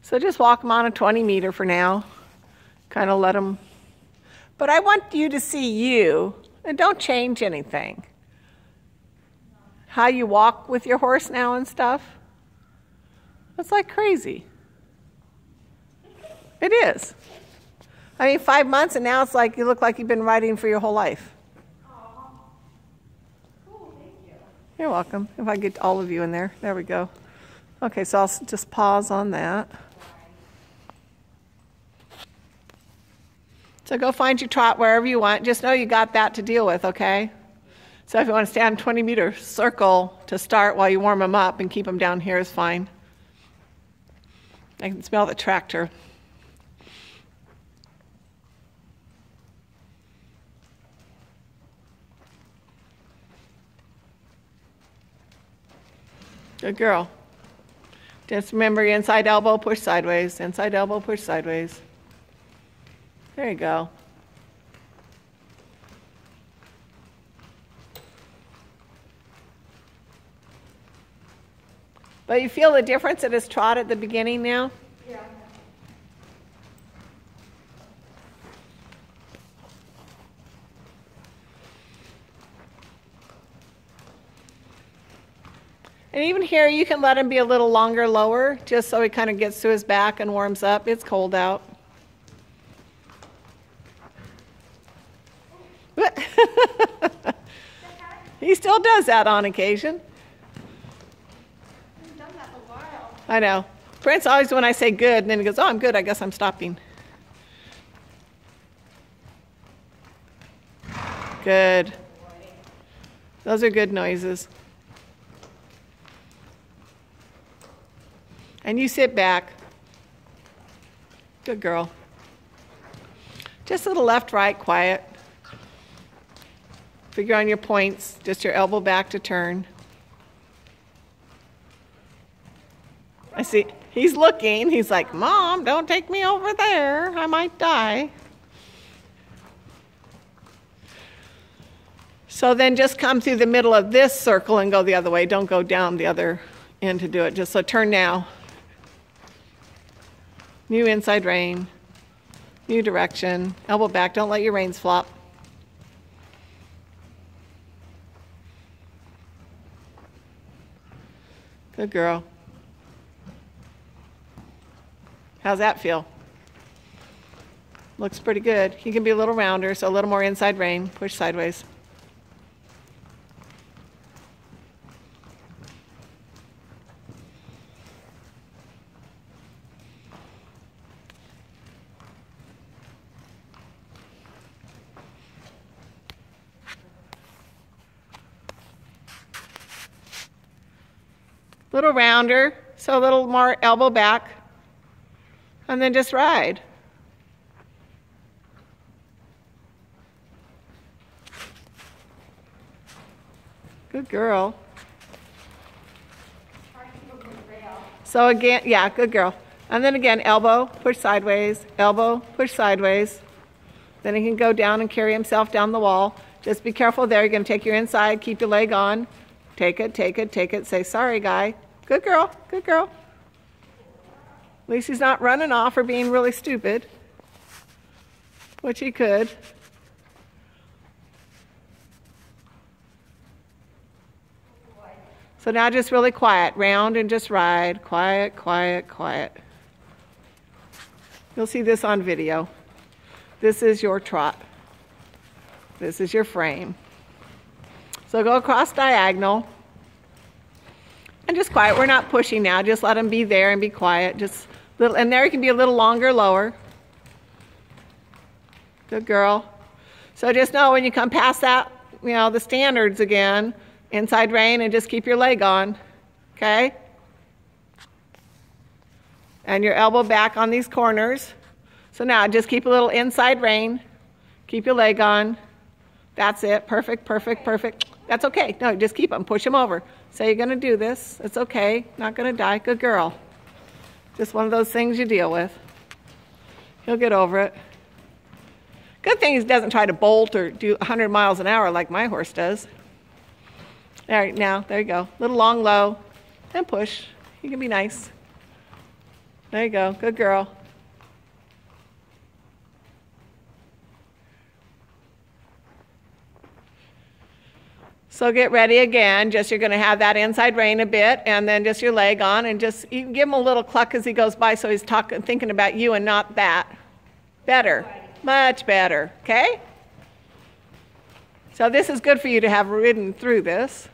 So just walk him on a 20-meter for now. Kind of let him. But I want you to see you, and don't change anything. How you walk with your horse now and stuff. It's like crazy. It is. I mean, 5 months and now it's like you look like you've been riding for your whole life. Aww. Cool, thank you. You're welcome. If I get all of you in there. There we go. Okay, so I'll just pause on that. So go find your trot wherever you want. Just know you got that to deal with, okay? So if you want to stand 20-meter circle to start while you warm them up and keep them down here is fine. I can smell the tractor. Good girl. Just remember your inside elbow, push sideways. Inside elbow, push sideways. There you go. But you feel the difference at his trot at the beginning now? Yeah. And even here, you can let him be a little longer, lower, just so he kind of gets to his back and warms up. It's cold out. He still does that on occasion. He's done that for a while. I know. Prince always, when I say good, and then he goes, oh, I'm good, I guess I'm stopping. Good. Those are good noises. And you sit back. Good girl. Just a little left, right, quiet. Figure on your points, just your elbow back to turn. I see, he's looking. He's like, Mom, don't take me over there. I might die. So then just come through the middle of this circle and go the other way. Don't go down the other end to do it. Just so turn now. New inside rein. New direction. Elbow back. Don't let your reins flop. Good girl. How's that feel? Looks pretty good. He can be a little rounder, so a little more inside rein. Push sideways. Little rounder, so a little more elbow back, and then just ride. Good girl. So again, yeah, good girl. And then again, elbow, push sideways, elbow, push sideways. Then he can go down and carry himself down the wall. Just be careful there. You're going to take your inside, keep your leg on. Take it, take it, take it. Say, sorry, guy. Good girl, good girl. At least he's not running off or being really stupid, which he could. So now just really quiet. Round and just ride. Quiet, quiet, quiet. You'll see this on video. This is your trot. This is your frame. So go across diagonal. And just quiet. We're not pushing now. Just let him be there and be quiet. Just little, and there he can be a little longer, lower. Good girl. So just know when you come past that, you know, the standards again, inside rein, and just keep your leg on. Okay? And your elbow back on these corners. So now just keep a little inside rein. Keep your leg on. That's it. Perfect, perfect, perfect. That's okay. No, just keep them. Push them over. Say you're going to do this. It's okay. Not going to die. Good girl. Just one of those things you deal with. He'll get over it. Good thing he doesn't try to bolt or do 100 miles an hour like my horse does. All right, now, there you go. Little long, low, and push. You can be nice. There you go. Good girl. So get ready again. Just you're going to have that inside rein a bit, and then just your leg on, and just you can give him a little cluck as he goes by, so he's thinking about you and not that. Better, much better. Okay. So this is good for you to have ridden through this.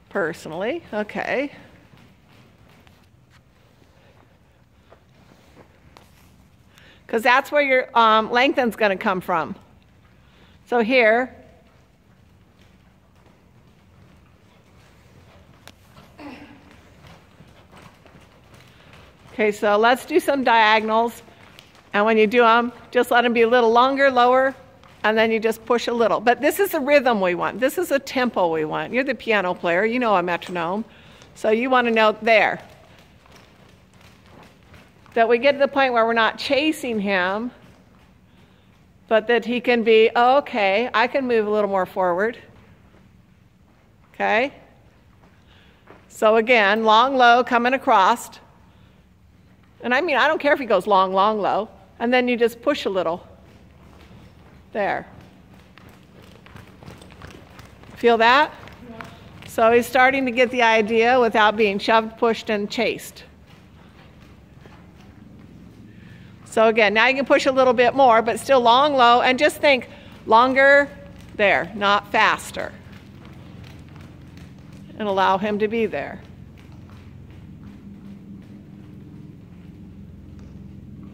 Personally, okay. Because that's where your lengthen's going to come from. So here. Okay, so let's do some diagonals. And when you do them, just let them be a little longer, lower, and then you just push a little. But this is the rhythm we want. This is a tempo we want. You're the piano player. You know a metronome. So you want to know there. That we get to the point where we're not chasing him, but that he can be, oh, okay, I can move a little more forward. Okay? So again, long, low, coming across. And I mean, I don't care if he goes long, long, low. And then you just push a little. There. Feel that? Yeah. So he's starting to get the idea without being shoved, pushed, and chased. So again, now you can push a little bit more, but still long, low, and just think longer there, not faster. And allow him to be there.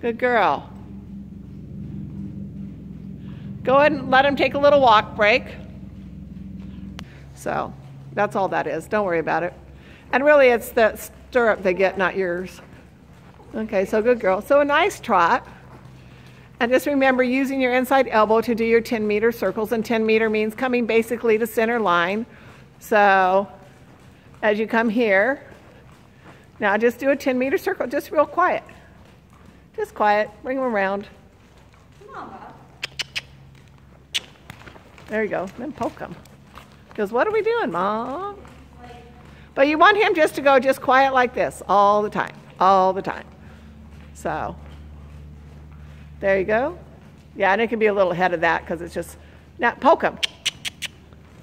Good girl. Go ahead and let him take a little walk break. So that's all that is. Don't worry about it. And really it's the stirrup they get, not yours. Okay, so good girl. So a nice trot. And just remember using your inside elbow to do your 10-meter circles. And 10-meter means coming basically to center line. So as you come here, now just do a 10-meter circle, just real quiet. Just quiet. Bring them around. Come on, Bob. There you go. Then poke him. He goes, what are we doing, Mom? But you want him just to go just quiet like this all the time. All the time. So, there you go. Yeah, and it can be a little ahead of that because it's just, now poke him.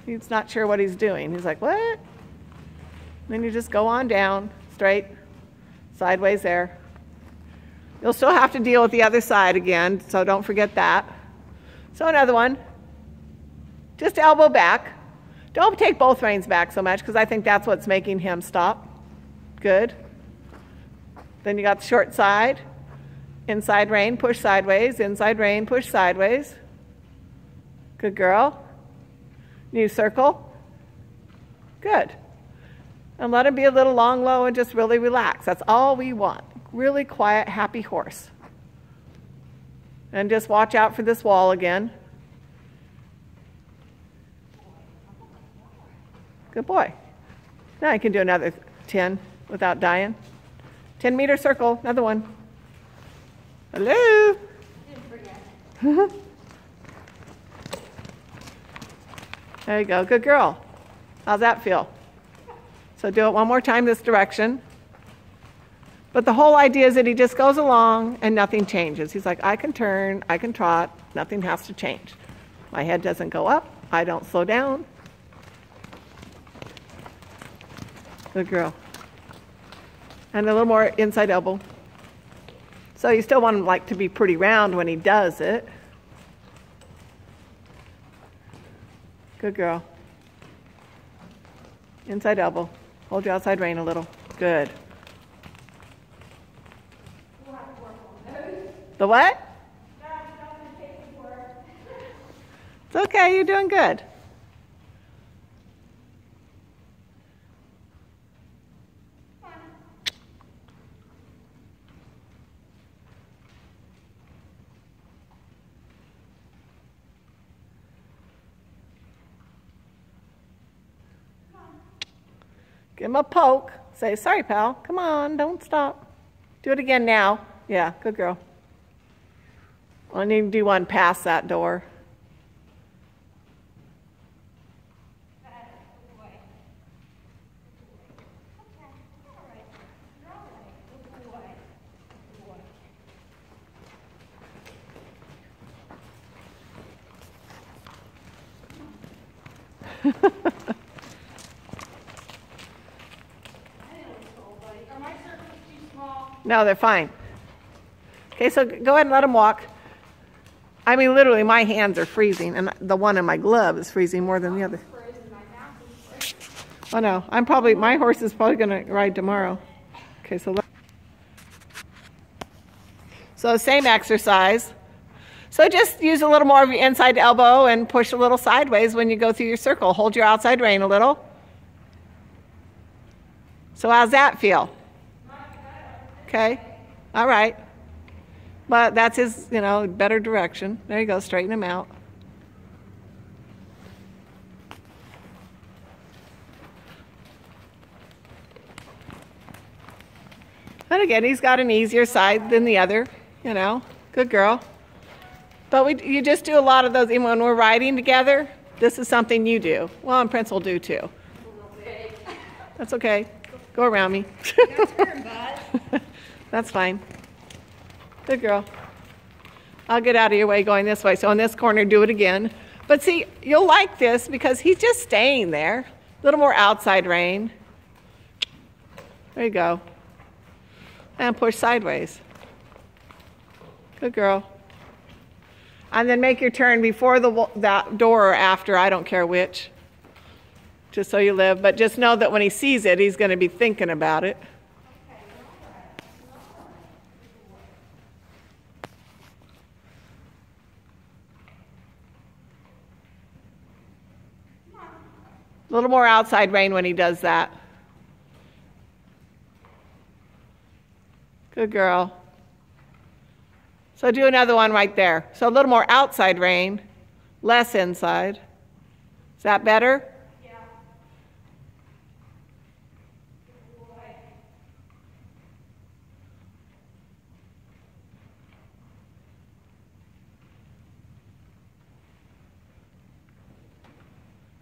He's not sure what he's doing. He's like, what? Then you just go on down, straight, sideways there. You'll still have to deal with the other side again, so don't forget that. So another one. Just elbow back. Don't take both reins back so much because I think that's what's making him stop. Good. Then you got the short side. Inside rein, push sideways. Inside rein, push sideways. Good girl. New circle. Good. And let him be a little long, low, and just really relax. That's all we want. Really quiet, happy horse. And just watch out for this wall again. Good boy. Now you can do another 10 without dying. 10-meter circle, another one. Hello? Didn't forget. There you go, good girl. How's that feel? So do it one more time this direction. But the whole idea is that he just goes along and nothing changes. He's like, I can turn, I can trot, nothing has to change. My head doesn't go up, I don't slow down. Good girl. And a little more inside elbow. So you still want him like to be pretty round when he does it. Good girl. Inside elbow. Hold your outside rein a little. Good. The what? It's okay, you're doing good. Give him a poke. Say, sorry, pal. Come on, don't stop. Do it again now. Yeah, good girl. I need to do one past that door. Are my circles too small? No, they're fine. Okay, so go ahead and let him walk. I mean, literally, my hands are freezing, and the one in my glove is freezing more than the other. Oh no, my horse is probably going to ride tomorrow. Okay, so same exercise. So just use a little more of your inside elbow and push a little sideways when you go through your circle. Hold your outside rein a little. So how's that feel? Okay, all right. But that's his, better direction. There you go, straighten him out. And again, he's got an easier side than the other, Good girl. But you just do a lot of those, even when we're riding together, this is something you do. Well, and Prince will do too. That's okay. Go around me. Your turn, bud. That's fine. Good girl. I'll get out of your way going this way. So in this corner, do it again. But see, you'll like this because he's just staying there. A little more outside rein. There you go. And push sideways. Good girl. And then make your turn before that door or after, I don't care which. Just so you live. But just know that when he sees it, he's going to be thinking about it. A little more outside rein when he does that. Good girl. So do another one right there. So a little more outside rein, less inside. Is that better? Yeah.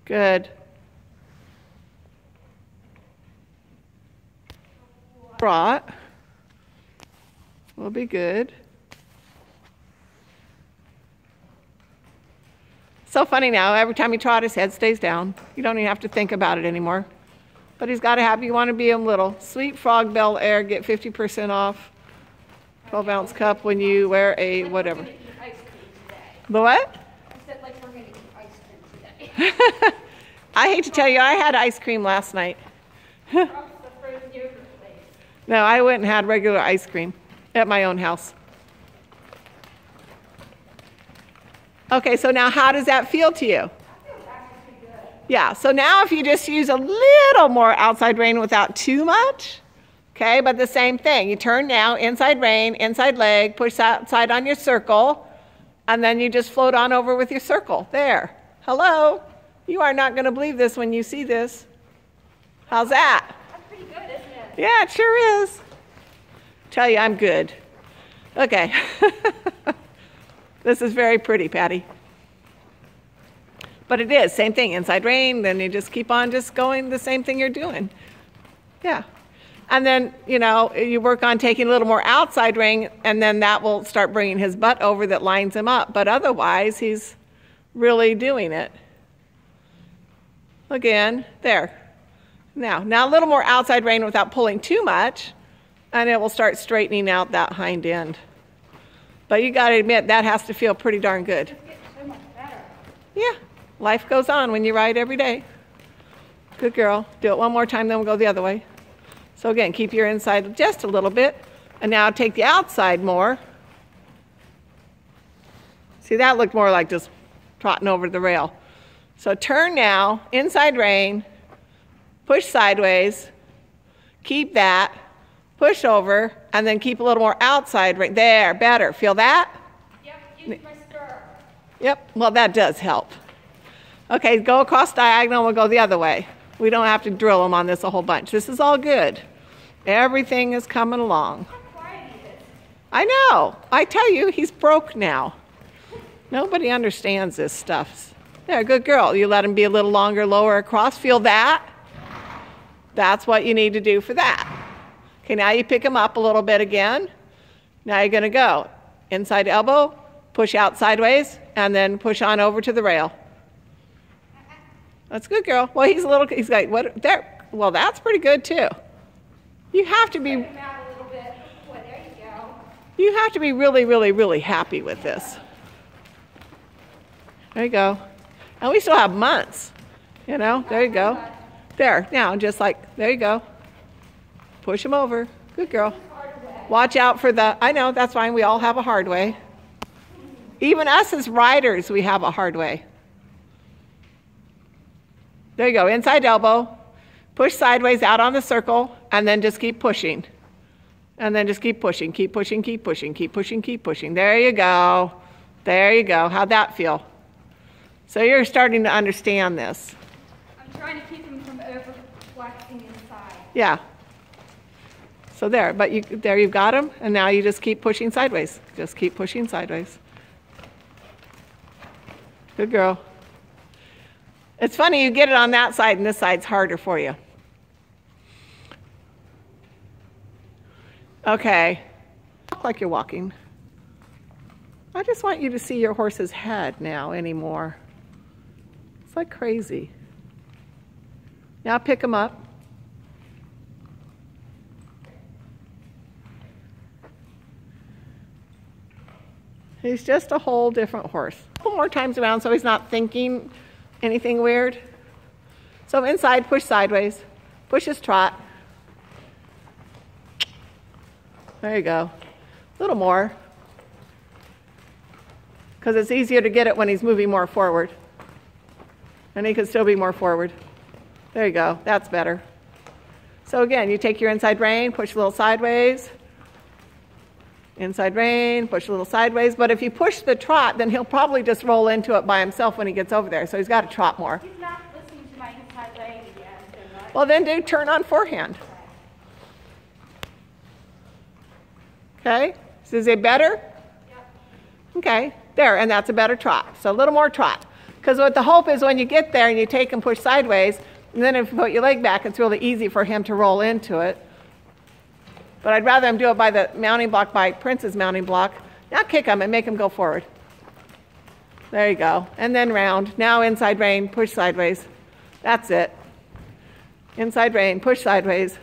Good. Trot. Will be good. So funny now, every time he trot, his head stays down. You don't even have to think about it anymore. But he's got to have, you want to be a little. Sweet Frog Bel Air, get 50% off. 12-ounce cup when you wear a whatever. We're gonna eat ice cream today. The what? I said like we're going to eat ice cream today. I hate to tell you, I had ice cream last night. From the frozen yogurt place. No, I went and had regular ice cream at my own house. Okay, so now how does that feel to you? Yeah, so now if you just use a little more outside rein without too much, okay, but the same thing. You turn now, inside rein, inside leg, push outside on your circle, and then you just float on over with your circle. There. Hello? You are not going to believe this when you see this. How's that? That's pretty good, isn't it? Yeah, it sure is. Tell you, I'm good. Okay. This is very pretty, Patty. But it is, same thing, inside rein, then you just keep on just going the same thing you're doing. Yeah. And then, you work on taking a little more outside rein, and then that will start bringing his butt over that lines him up. But otherwise, he's really doing it. Again, there. Now a little more outside rein without pulling too much, and it will start straightening out that hind end. But you got to admit, that has to feel pretty darn good. It's getting so much better. Yeah, life goes on when you ride every day. Good girl. Do it one more time, then we'll go the other way. So again, keep your inside just a little bit. And now take the outside more. See, that looked more like just trotting over the rail. So turn now, inside rein, push sideways, keep that, push over, and then keep a little more outside rein. There, better. Feel that? Yep, use my spur. Yep, well that does help. Okay, go across diagonal, we'll go the other way. We don't have to drill them on this a whole bunch. This is all good. Everything is coming along. How quiet he is. I know. I tell you, he's broke now. Nobody understands this stuff. Yeah, good girl. You let him be a little longer, lower across. Feel that? That's what you need to do for that. Okay, now you pick him up a little bit again. Now you're going to go inside elbow, push out sideways, and then push on over to the rail. That's good, girl. Well, he's like, what, there, well, that's pretty good too. You have to be, Him out a little bit. Boy, there you go. you have to be really, really, really happy with this. There you go. And we still have months, you know, there you go. There, now, just like, there you go. Push him over. Good girl. Watch out for the, I know, that's fine. We all have a hard way. Even us as riders, we have a hard way. There you go, inside elbow. Push sideways out on the circle, and then just keep pushing. And then just keep pushing, keep pushing, keep pushing, keep pushing, keep pushing. There you go. There you go. How'd that feel? So you're starting to understand this. I'm trying to keep him from over flexing inside. Yeah. So there, but there you've got him, and now you just keep pushing sideways. Just keep pushing sideways. Good girl. It's funny, you get it on that side, and this side's harder for you. Okay. Walk like you're walking. I just want you to see your horse's head now anymore. It's like crazy. Now pick him up. He's just a whole different horse. A couple more times around so he's not thinking anything weird. So inside, push sideways. Push his trot. There you go. A little more. Because it's easier to get it when he's moving more forward. And he can still be more forward. There you go. That's better. So again, you take your inside rein, push a little sideways. Inside rein, push a little sideways. But if you push the trot, then he'll probably just roll into it by himself when he gets over there. So he's got to trot more. He's not listening to my inside rein again. So Well, then do turn on forehand. Okay? So is it better? Yep. Okay. There, and that's a better trot. So a little more trot. Because what the hope is when you get there and you take and push sideways, and then if you put your leg back, it's really easy for him to roll into it. But I'd rather him do it by the mounting block, by Prince's mounting block. Now kick him and make him go forward. There you go. And then round. Now inside rein, push sideways. That's it. Inside rein, push sideways.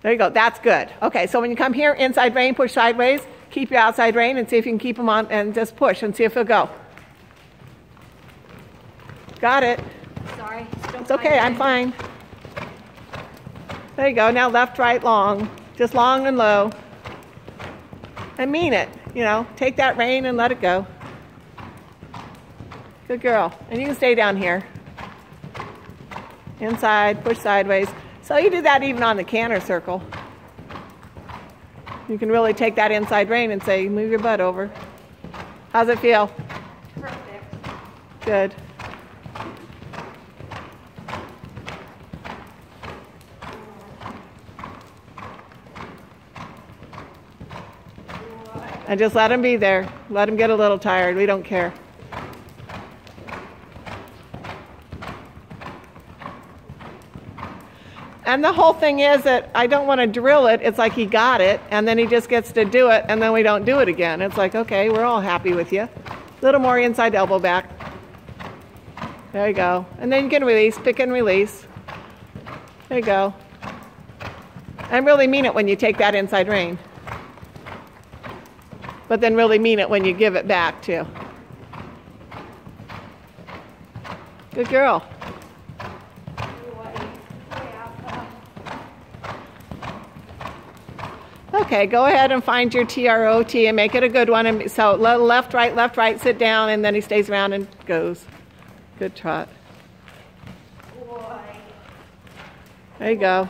There you go. That's good. Okay, so when you come here, inside rein, push sideways. Keep your outside rein and see if you can keep him on and just push and see if he'll go. Got it. sorry. It's okay. I'm fine. There you go. Now left, right, long. Just long and low. And mean it. You know, take that rein and let it go. Good girl. And you can stay down here. Inside, push sideways. So you do that even on the canter circle. You can really take that inside rein and say, move your butt over. How's it feel? Perfect. Good. And just let him be there. Let him get a little tired. We don't care. And the whole thing is that I don't want to drill it. It's like he got it, and then he just gets to do it, and then we don't do it again. It's like, okay, we're all happy with you. A little more inside elbow back. There you go. And then you can release, pick and release. There you go. And really mean it when you take that inside rein. But then really mean it when you give it back, too. Good girl. Okay, go ahead and find your TROT and make it a good one. And so left, right, sit down, and then he stays around and goes. Good trot. There you go.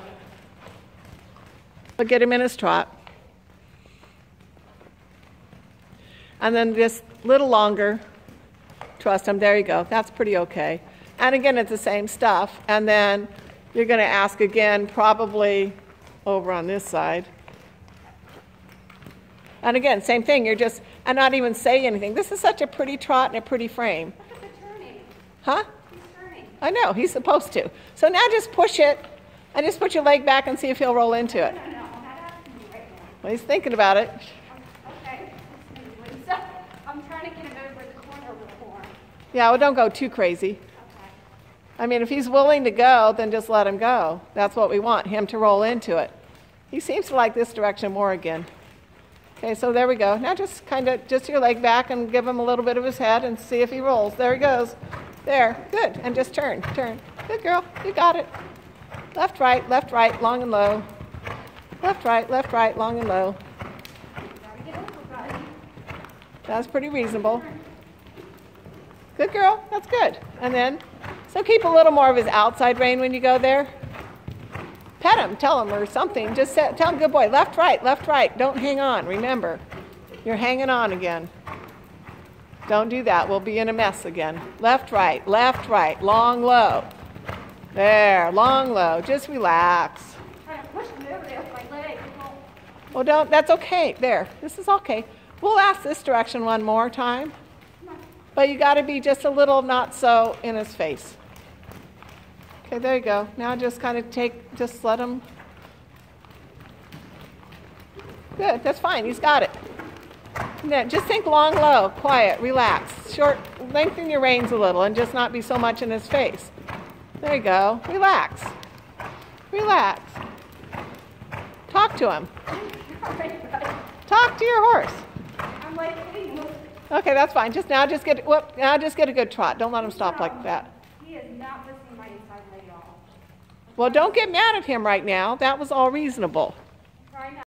We'll get him in his trot. And then just a little longer. Trust him. There you go. That's pretty okay. And again, it's the same stuff. And then you're going to ask again, probably over on this side. And again, same thing. You're just, and not even say anything. This is such a pretty trot and a pretty frame. Look at the turning. Huh? He's turning. I know. He's supposed to. So now just push it and just put your leg back and see if he'll roll into it. No, I'm not asking you right now. Well, he's thinking about it. Okay. I'm trying to get him over the corner before. Yeah, well, don't go too crazy. Okay. I mean, if he's willing to go, then just let him go. That's what we want, him to roll into it. He seems to like this direction more again. Okay, so there we go. Now just kind of, just your leg back and give him a little bit of his head and see if he rolls. There he goes. There, good. And just turn, turn. Good girl, you got it. Left, right, long and low. Left, right, long and low. That's pretty reasonable. Good girl, that's good. And then, so keep a little more of his outside rein when you go there. Pet him, tell him or something. Just tell him, good boy, left, right. Don't hang on, remember. You're hanging on again. Don't do that, we'll be in a mess again. Left, right, long, low. There, long, low, just relax. Well, don't, that's okay, there, this is okay. We'll ask this direction one more time. But you gotta be just a little not so in his face. Okay, there you go. Now just kind of just let him. Good, that's fine, he's got it. Now, just think long, low, quiet, relax. Short, lengthen your reins a little and just not be so much in his face. There you go, relax. Relax. Talk to him. Talk to your horse. I'm like, Okay, that's fine. Just get a good trot. Don't let him stop like that. he is not listening to my inside leg at all. Well, don't get mad at him right now. That was all reasonable. Try not.